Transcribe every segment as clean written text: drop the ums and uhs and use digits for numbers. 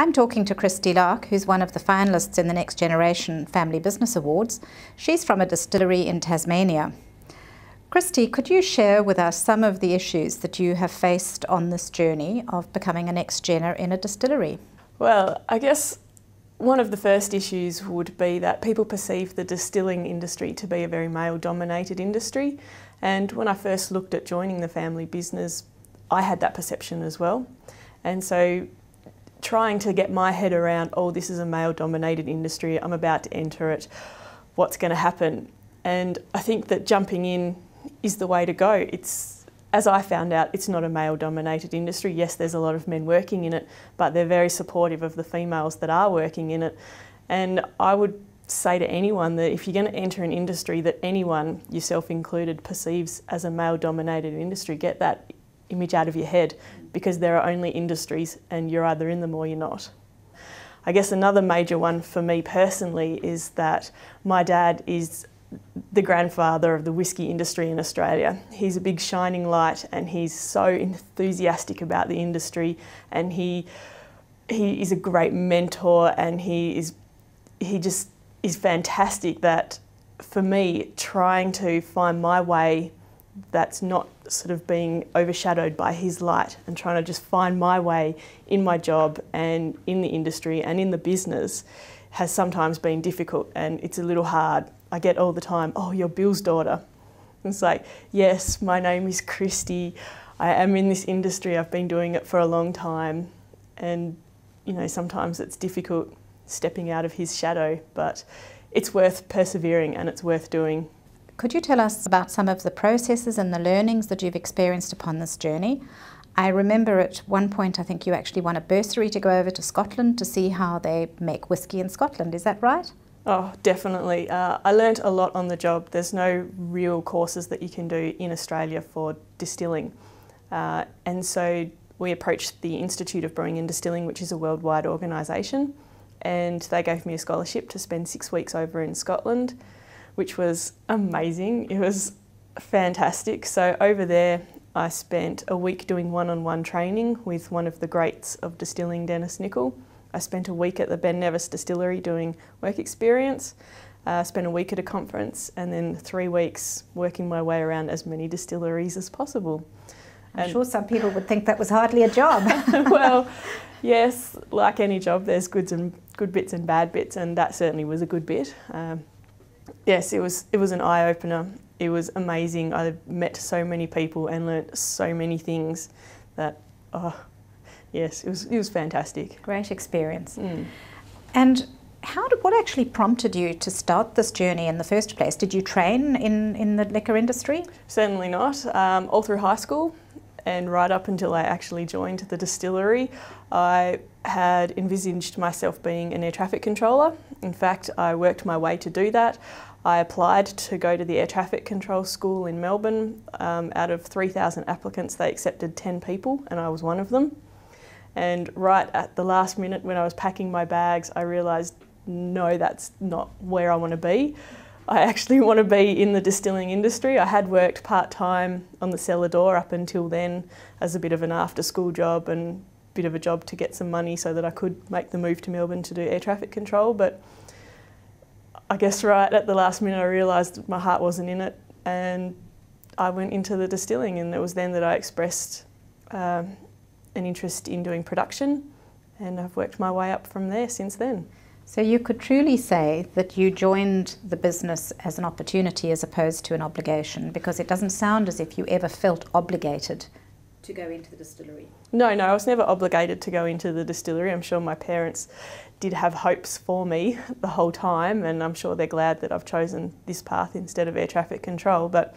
I'm talking to Kristy Lark, who's one of the finalists in the Next Generation Family Business Awards. She's from a distillery in Tasmania. Kristy, could you share with us some of the issues that you have faced on this journey of becoming a next gener in a distillery? Well, I guess one of the first issues would be that people perceive the distilling industry to be a very male-dominated industry. And when I first looked at joining the family business, I had that perception as well. And so trying to get my head around, oh, this is a male-dominated industry, I'm about to enter it, what's going to happen? And I think that jumping in is the way to go. It's, as I found out, it's not a male-dominated industry. Yes, there's a lot of men working in it, but they're very supportive of the females that are working in it. And I would say to anyone that if you're going to enter an industry that anyone, yourself included, perceives as a male-dominated industry, get that image out of your head, because there are only industries and you're either in them or you're not. I guess another major one for me personally is that my dad is the grandfather of the whisky industry in Australia. He's a big shining light and he's so enthusiastic about the industry, and he is a great mentor, and he just is fantastic. That for me, trying to find my way that's not sort of being overshadowed by his light, and trying to just find my way in my job and in the industry and in the business has sometimes been difficult, and it's a little hard. I get all the time, oh, you're Bill's daughter. And it's like, yes, my name is Kristy. I am in this industry. I've been doing it for a long time. And, you know, sometimes it's difficult stepping out of his shadow, but it's worth persevering and it's worth doing. Could you tell us about some of the processes and the learnings that you've experienced upon this journey? I remember at one point I think you actually won a bursary to go over to Scotland to see how they make whisky in Scotland. Is that right? Oh, definitely. I learnt a lot on the job. There's no real courses that you can do in Australia for distilling. And so we approached the Institute of Brewing and Distilling, which is a worldwide organisation, and they gave me a scholarship to spend 6 weeks over in Scotland, which was amazing. It was fantastic. So over there I spent a week doing one-on-one training with one of the greats of distilling, Dennis Nicol. I spent a week at the Ben Nevis distillery doing work experience, spent a week at a conference, and then 3 weeks working my way around as many distilleries as possible. I'm sure some people would think that was hardly a job. Well, yes, like any job, there's good bits and bad bits, and that certainly was a good bit. Yes, it was an eye-opener. It was amazing. I met so many people and learnt so many things that, oh, yes, it was fantastic. Great experience. And what actually prompted you to start this journey in the first place? Did you train in the liquor industry? Certainly not. All through high school and right up until I actually joined the distillery, I had envisaged myself being an air traffic controller. In fact, I worked my way to do that. I applied to go to the air traffic control school in Melbourne. Out of 3,000 applicants, they accepted 10 people, and I was one of them. And right at the last minute when I was packing my bags, I realised, no, that's not where I want to be. I actually want to be in the distilling industry. I had worked part-time on the cellar door up until then as a bit of an after-school job and a bit of a job to get some money so that I could make the move to Melbourne to do air traffic control. But I guess right at the last minute I realised my heart wasn't in it, and I went into the distilling, and it was then that I expressed an interest in doing production, and I've worked my way up from there since then. So you could truly say that you joined the business as an opportunity as opposed to an obligation, because it doesn't sound as if you ever felt obligated to go into the distillery. No, I was never obligated to go into the distillery. I'm sure my parents did have hopes for me the whole time, and I'm sure they're glad that I've chosen this path instead of air traffic control. But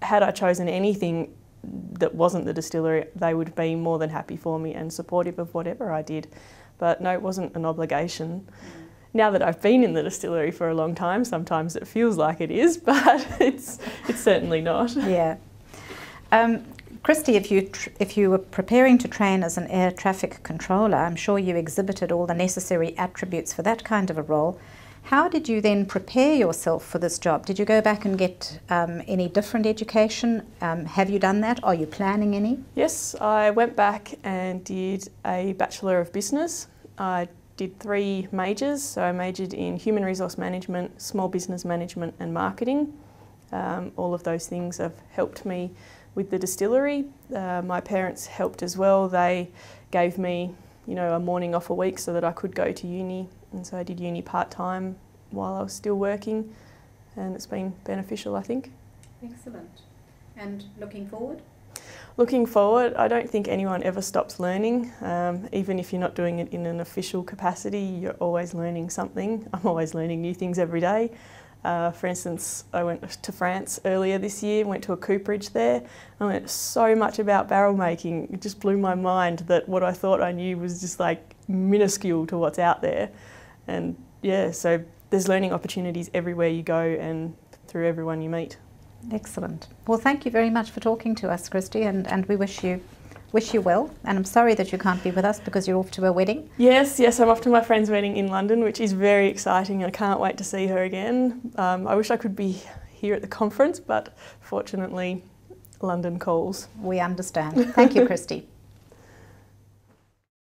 had I chosen anything that wasn't the distillery, they would be more than happy for me and supportive of whatever I did. But no, it wasn't an obligation. Now that I've been in the distillery for a long time, sometimes it feels like it is, but it's certainly not. Yeah. Kristy, if you were preparing to train as an air traffic controller, I'm sure you exhibited all the necessary attributes for that kind of a role. How did you then prepare yourself for this job? Did you go back and get any different education? Have you done that? Are you planning any? Yes, I went back and did a Bachelor of Business I did 3 majors. So I majored in human resource management, small business management and marketing. All of those things have helped me with the distillery. My parents helped as well. They gave me, you know, a morning off a week so that I could go to uni, and so I did uni part-time while I was still working, and it's been beneficial, I think. Excellent. And looking forward? Looking forward, I don't think anyone ever stops learning. Even if you're not doing it in an official capacity, you're always learning something. I'm always learning new things every day. For instance, I went to France earlier this year, went to a cooperage there. I learned so much about barrel making. It just blew my mind that what I thought I knew was just like minuscule to what's out there. And yeah, so there's learning opportunities everywhere you go and through everyone you meet. Excellent. Well, thank you very much for talking to us, Kristy, and we wish you well. And I'm sorry that you can't be with us because you're off to a wedding. Yes, I'm off to my friend's wedding in London, which is very exciting. I can't wait to see her again. I wish I could be here at the conference, but fortunately, London calls. We understand. Thank you, Kristy.